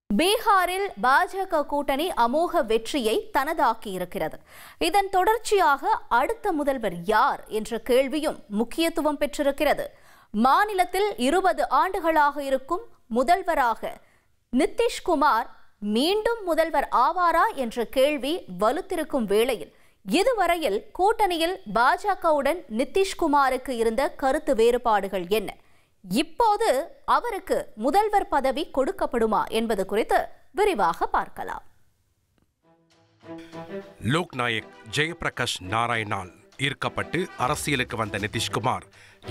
பீகாரில் பாஜக கூட்டணி அமோக வெற்றியை தனதாக்கியிருக்கிறது. இதன் தொடர்ச்சியாக அடுத்த முதல்வர் யார் என்ற கேள்வியும் முக்கியத்துவம் பெற்றிருக்கிறது. மாநிலத்தில் 20 ஆண்டுகளாக இருக்கும் முதல்வராக நிதிஷ்குமார் மீண்டும் முதல்வர் ஆவாரா என்ற கேள்வி வலுத்திருக்கும் வேளையில் இதுவரையில் கூட்டணியில் பாஜகவுடன் நிதிஷ்குமாருக்கு இருந்த கருத்து வேறுபாடுகள் என்ன? இப்போது அவருக்கு முதல்வர் பதவி கொடுக்கப்படுமா என்பது குறித்து விரிவாக பார்க்கலாம். லோக்நாயக் ஜெயபிரகாஷ் நாராயணால் ஈர்க்கப்பட்டு அரசியலுக்கு வந்த நிதிஷ்குமார்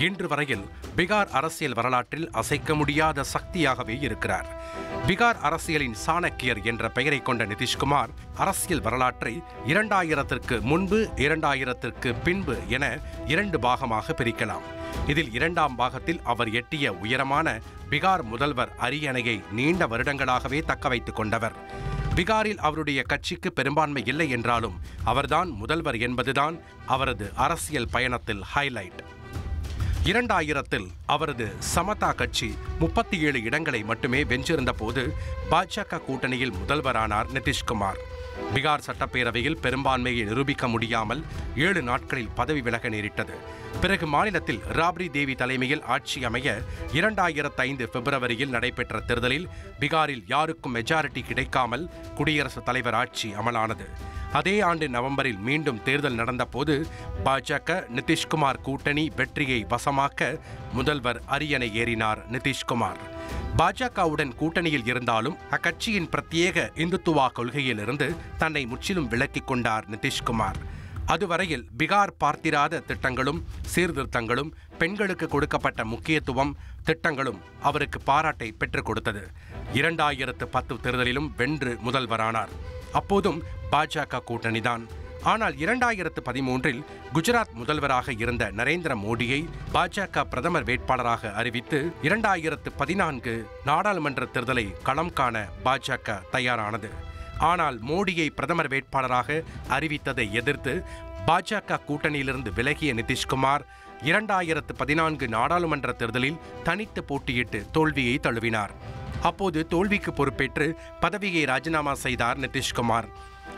இன்று வரையில் பீகார் அரசியல் வரலாற்றில் அசைக்க முடியாத சக்தியாகவே இருக்கிறார். பீகார் அரசியலின் சாணக்கியர் என்ற பெயரை கொண்ட நிதிஷ்குமார் அரசியல் வரலாற்றை 2000ற்கு முன்பு 2000ற்கு பின்பு என 2 பாகமாக பிரிக்கலாம். இதில் 2ஆம் பாகத்தில் அவர் எட்டிய உயரமான பீகார் முதல்வர் அரியணையை நீண்ட வருடங்களாகவே தக்க வைத்துக் கொண்டவர். பீகாரில் அவருடைய கட்சிக்கு பெரும்பான்மை இல்லை என்றாலும் அவர்தான் முதல்வர் என்பதுதான் அவரது அரசியல் பயணத்தில் ஹைலைட். 2000ல் அவரது சமதா கட்சி 37 இடங்களை மட்டுமே வென்றிருந்த போது பாஜக கூட்டணியில் முதல்வரானார் நிதிஷ்குமார். பீகார் சட்டப்பேரவையில் பெரும்பான்மையை நிரூபிக்க முடியாமல் 7 நாட்களில் பதவி விலக நேரிட்டது. பிறகு மாநிலத்தில் ராப்ரி தேவி தலைமையில் ஆட்சி அமைய 2005 பிப்ரவரியில் நடைபெற்ற தேர்தலில் பீகாரில் யாருக்கும் மெஜாரிட்டி கிடைக்காமல் குடியரசுத் தலைவர் ஆட்சி அமலானது. அதே ஆண்டு நவம்பரில் மீண்டும் தேர்தல் நடந்தபோது பாஜக நிதிஷ்குமார் கூட்டணி வெற்றியை வசமாக்க முதல்வர் அரியணை ஏறினார் நிதிஷ்குமார். பாஜகவுடன் கூட்டணியில் இருந்தாலும் அக்கட்சியின் பிரத்யேக இந்துத்துவா கொள்கையிலிருந்து தன்னை முற்றிலும் விலக்கிக் கொண்டார் நிதிஷ்குமார். அதுவரையில் பீகார் பார்த்திராத திட்டங்களும் சீர்திருத்தங்களும் பெண்களுக்கு கொடுக்கப்பட்ட முக்கியத்துவம் திட்டங்களும் அவருக்கு பாராட்டை பெற்றுக் கொடுத்தது. 2010 தேர்தலிலும் வென்று முதல்வரானார். அப்போதும் பாஜக கூட்டணிதான். ஆனால் 2013இல் குஜராத் முதல்வராக இருந்த நரேந்திர மோடியை பாஜக பிரதமர் வேட்பாளராக அறிவித்து 2014 நாடாளுமன்ற தேர்தலை களம் காண பாஜக தயாரானது. ஆனால் மோடியை பிரதமர் வேட்பாளராக அறிவித்ததை எதிர்த்து பாஜக கூட்டணியிலிருந்து விலகிய நிதிஷ்குமார் 2014 நாடாளுமன்ற தேர்தலில் தனித்து போட்டியிட்டு தோல்வியை தழுவினார். அப்போது தோல்விக்கு பொறுப்பேற்று பதவியை ராஜினாமா செய்தார் நிதிஷ்குமார்.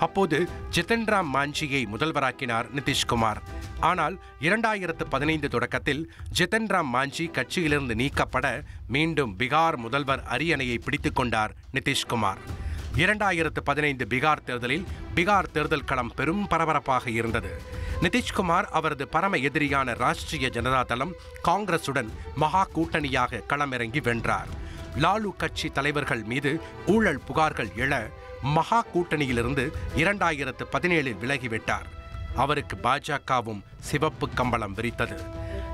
அப்போது ஜித்தன் ராம் மாஞ்சியை முதல்வராக்கினார் நிதிஷ்குமார். ஆனால் 2015 தொடக்கத்தில் ஜித்தன் ராம் மாஞ்சி கட்சியிலிருந்து நீக்கப்பட மீண்டும் பீகார் முதல்வர் அரியணையை பிடித்துக் கொண்டார் நிதிஷ்குமார். 2015 பீகார் தேர்தலில் பீகார் தேர்தல் களம் பெரும் பரபரப்பாக இருந்தது. நிதிஷ்குமார் அவரது பரம எதிரியான ராஷ்டிரிய ஜனதா தளம் காங்கிரசுடன் மகா கூட்டணியாக களமிறங்கி வென்றார். லாலு கட்சி தலைவர்கள் மீது ஊழல் புகார்கள் எழ மகா கூட்டணியிலிருந்து 2017 விலகிவிட்டார். அவருக்கு பாஜகவும் சிவப்பு கம்பளம் விரித்தது.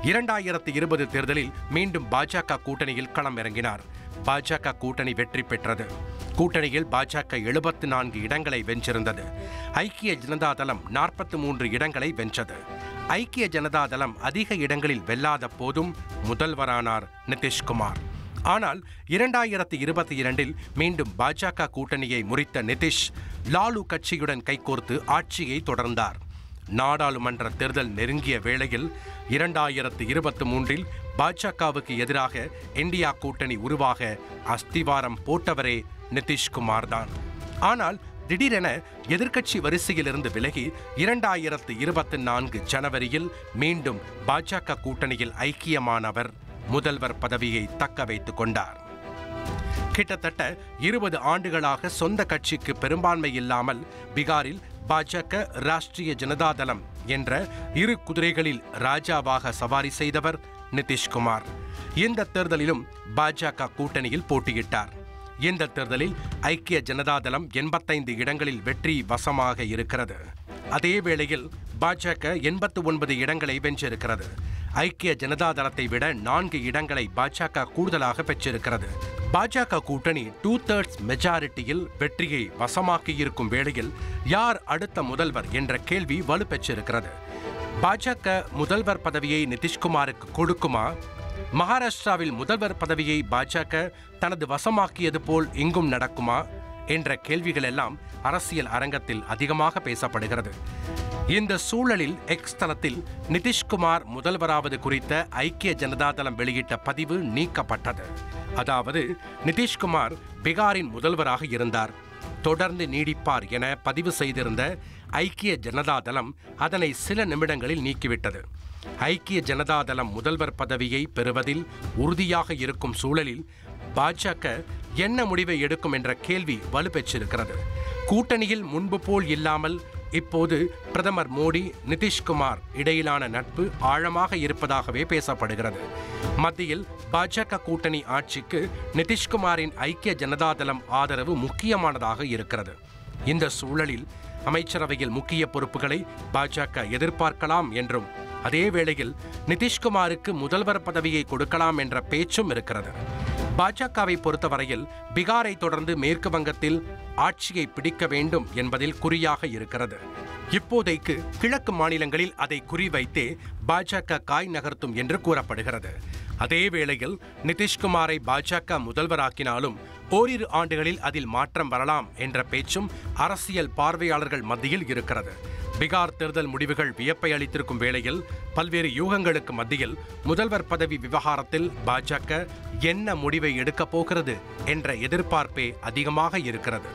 2020 தேர்தலில் மீண்டும் பாஜக கூட்டணியில் களம் இறங்கினார். பாஜக கூட்டணி வெற்றி பெற்றது. கூட்டணியில் பாஜக 74 இடங்களை வென்றிருந்தது. ஐக்கிய ஜனதா தளம் 43 இடங்களை வென்றது. ஐக்கிய ஜனதா தளம் அதிக இடங்களில் வெல்லாத போதும் முதல்வரானார் நிதிஷ்குமார். ஆனால் 2022இல் மீண்டும் பாஜக கூட்டணியை முறித்த நிதிஷ் லாலு கட்சியுடன் கைகோர்த்து ஆட்சியை தொடர்ந்தார். நாடாளுமன்ற தேர்தல் நெருங்கிய வேளையில் 2023இல் பாஜகவுக்கு எதிராக இந்தியா கூட்டணி உருவாக அஸ்திவாரம் போட்டவரே நிதிஷ்குமார் தான். ஆனால் திடீரென எதிர்க்கட்சி வரிசையிலிருந்து விலகி 2024 ஜனவரியில் மீண்டும் பாஜக கூட்டணியில் ஐக்கியமானவர் முதல்வர் பதவியை தக்க வைத்துக் கொண்டார். கிட்டத்தட்ட 20 ஆண்டுகளாக சொந்த கட்சிக்கு பெரும்பான்மை இல்லாமல் பீகாரில் பாஜக ராஷ்டிரிய ஜனதா தளம் என்ற 2 குதிரைகளில் ராஜாவாக சவாரி செய்தவர் நிதிஷ்குமார். இந்த தேர்தலிலும் பாஜக கூட்டணியில் போட்டியிட்டார். இந்த தேர்தலில் ஐக்கிய ஜனதா தளம் 85 இடங்களில் வெற்றி வசமாக இருக்கிறது. அதே வேளையில் பாஜக 89 இடங்களை வென்றிருக்கிறது. ஐக்கிய ஜனதா தளத்தை விட 4 இடங்களை பாஜக கூடுதலாக பெற்றிருக்கிறது. பாஜக கூட்டணி 2/3 மெஜாரிட்டியில் வெற்றியை வசமாக்கியிருக்கும் வேளையில் யார் அடுத்த முதல்வர் என்ற கேள்வி வலுப்பெற்றிருக்கிறது. பாஜக முதல்வர் பதவியை நிதிஷ்குமாருக்கு கொடுக்குமா? மகாராஷ்டிராவில் முதல்வர் பதவியை பாஜக தனது வசமாக்கியது போல் இங்கும் நடக்குமா என்ற கேள்விகள் எல்லாம் அரசியல் அரங்கத்தில் அதிகமாக பேசப்படுகிறது. இந்த சூழலில் எக்ஸ் தளத்தில் நிதிஷ்குமார் முதல்வராவது குறித்த ஐக்கிய ஜனதாதளம் வெளியிட்ட பதிவு நீக்கப்பட்டது. அதாவது நிதிஷ்குமார் பீகாரின் முதல்வராக இருந்தார், தொடர்ந்து நீடிப்பார் என பதிவு செய்திருந்த ஐக்கிய ஜனதாதளம் அதனை சில நிமிடங்களில் நீக்கிவிட்டது. ஐக்கிய ஜனதாதளம் முதல்வர் பதவியை பெறுவதில் உறுதியாக இருக்கும் சூழலில் பாஜக என்ன முடிவை எடுக்கும் என்ற கேள்வி வலுப்பெற்றிருக்கிறது. கூட்டணியில் முன்பு போல் இல்லாமல் இப்போது பிரதமர் மோடி நிதிஷ்குமார் இடையிலான நட்பு ஆழமாக இருப்பதாகவே பேசப்படுகிறது. மத்தியில் பாஜக கூட்டணி ஆட்சிக்கு நிதிஷ்குமாரின் ஐக்கிய ஜனதாதளம் ஆதரவு முக்கியமானதாக இருக்கிறது. இந்த சூழலில் அமைச்சரவையில் முக்கிய பொறுப்புகளை பாஜக எதிர்பார்க்கலாம் என்றும் அதே வேளையில் நிதிஷ்குமாருக்கு முதல்வர் பதவியை கொடுக்கலாம் என்ற பேச்சும் இருக்கிறது. பாஜகவை பொறுத்தவரையில் பீகாரை தொடர்ந்து மேற்கு வங்கத்தில் ஆட்சியை பிடிக்க வேண்டும் என்பதில் குறியாக இருக்கிறது. இப்போதைக்கு கிழக்கு மாநிலங்களில் அதை குறிவைத்தே பாஜக காய் நகர்த்தும் என்று கூறப்படுகிறது. அதே வேளையில் நிதிஷ்குமாரை பாஜக முதல்வராக்கினாலும் ஓரிரு ஆண்டுகளில் அதில் மாற்றம் வரலாம் என்ற பேச்சும் அரசியல் பார்வையாளர்கள் மத்தியில் இருக்கிறது. பீகார் தேர்தல் முடிவுகள் வியப்பை அளித்திருக்கும் வேளையில் பல்வேறு யூகங்களுக்கு மத்தியில் முதல்வர் பதவி விவகாரத்தில் பாஜக என்ன முடிவை எடுக்கப் போகிறது என்ற எதிர்பார்ப்பே அதிகமாக இருக்கிறது.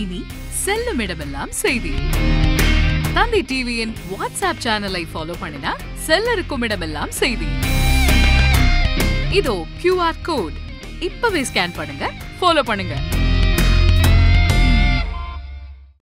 இனி செல்லும் இடமெல்லாம் செய்தி. தந்தி டிவியின் வாட்ஸ்அப் சேனலை ஃபாலோ பண்ணினா செல்ல இருக்கும் இடமெல்லாம் செய்தி. இதோ QR கோட் இப்பவே ஸ்கேன் பண்ணுங்க, ஃபாலோ பண்ணுங்க.